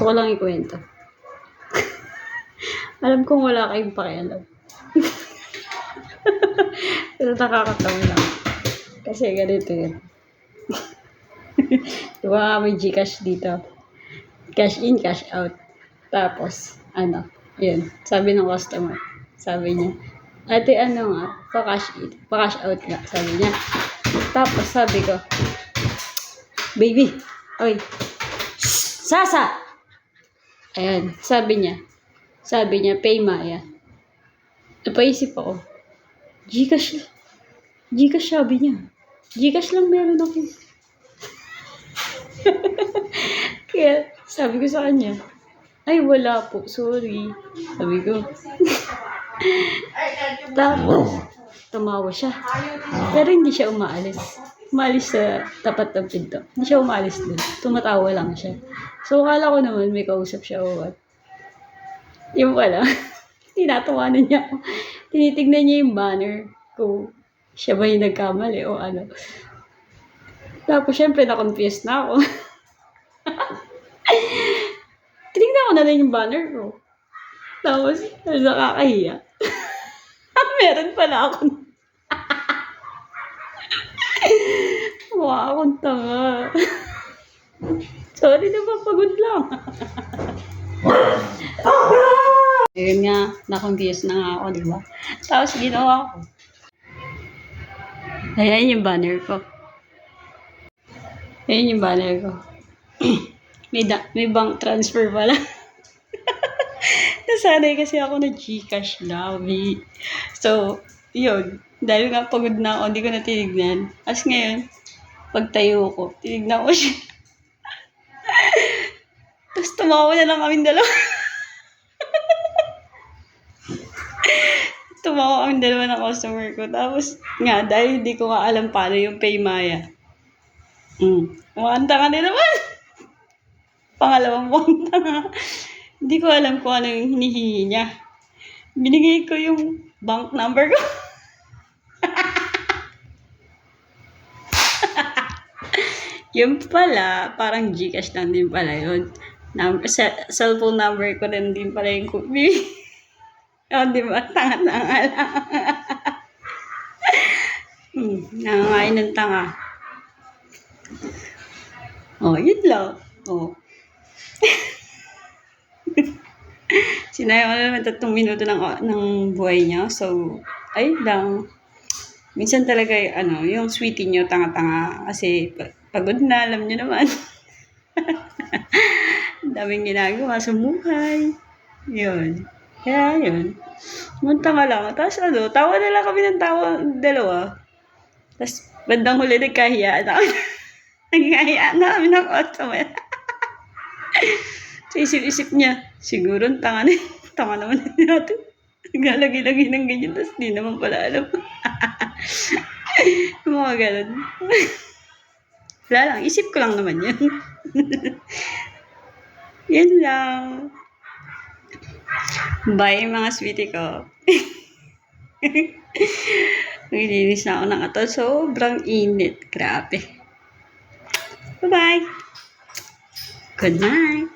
Gusto ko lang ikwento. Alam kong wala kayong pakialam. Pero nakakatawa lang. Kasi ganito yun. Diba may Gcash dito? Cash in, cash out. Tapos, yun. Sabi ng customer. Sabi niya, ate pa-cash in, pa-cash out nga. Sabi niya. Tapos sabi ko, baby, oy, Sasa! Ayan, sabi niya, pay Maya. Napaisip ako, Gcash sabi niya. Gcash lang meron ako. Kaya, sabi ko sa kanya, ay wala po, sorry. Sabi ko. Tapos, tumawa siya. Pero hindi siya umaalis. Umalis sa tapat ng pinto. Hindi siya umalis dun. Tumatawa lang siya. So, akala ko naman may kausap siya o what. Yung pala, tinatawanan niya ako. Tinitignan niya yung banner kung siya ba yung nagkamali o ano. Tapos, syempre, na-confused na ako. Tinignan ko na lang yung banner ko. Tapos, nakakahiya. Meron pala akong mukha akong tanga. Sorry na, pagod lang. Ayun nga, na-confuse na nga ako, di ba? Tapos ginawa ko. Ayan yung banner ko. Ayan yung banner ko. may bank transfer pala. Nasanay kasi ako na Gcash Labi. So, yun. Dahil nga pagod na ako, hindi ko na tinignan. As ngayon, pagtayo ko, tinignan ko siya. Tapos tumawa na lang kaming dalawa. Tumawa kaming dalawa ng customer ko. Tapos nga, dahil hindi ko nga alam paano yung Paymaya. Kumanta ka na naman. Pangalawang kumanta nga. Hindi ko alam kung ano yung hinihingi niya. Binigay ko yung bank number ko. Yung pala, parang Gcash lang din pala yun. Cellphone number ko rin din pala yung kubi. O, di ba? Tanga-tanga lang. Nangangain ng tanga. O, yun lang. O. Sinayang ko naman 3 minuto ng buhay niya. So, ayun lang. Minsan talaga yung sweetie nyo, tanga-tanga. Kasi pagod na, alam nyo naman. Daming ginagawa sa buhay. Yun. Kaya yun. Tanga lang. Tapos tawa na lang kami ng tawa, dalawa. Tapos bandang huli nagkahiyaan na kami. Nagkahiyaan na kami ng customer. So isip-isip niya, siguro tanga naman natin. Naglalagay-lagay ng ganyan, tapos di naman pala alam. Mga ganun. Wala lang, isip ko lang naman yun. Yan lang. Bye mga sweetie ko. Naglilinis na ako ng ato. Sobrang init. Grabe. Bye-bye. Good night.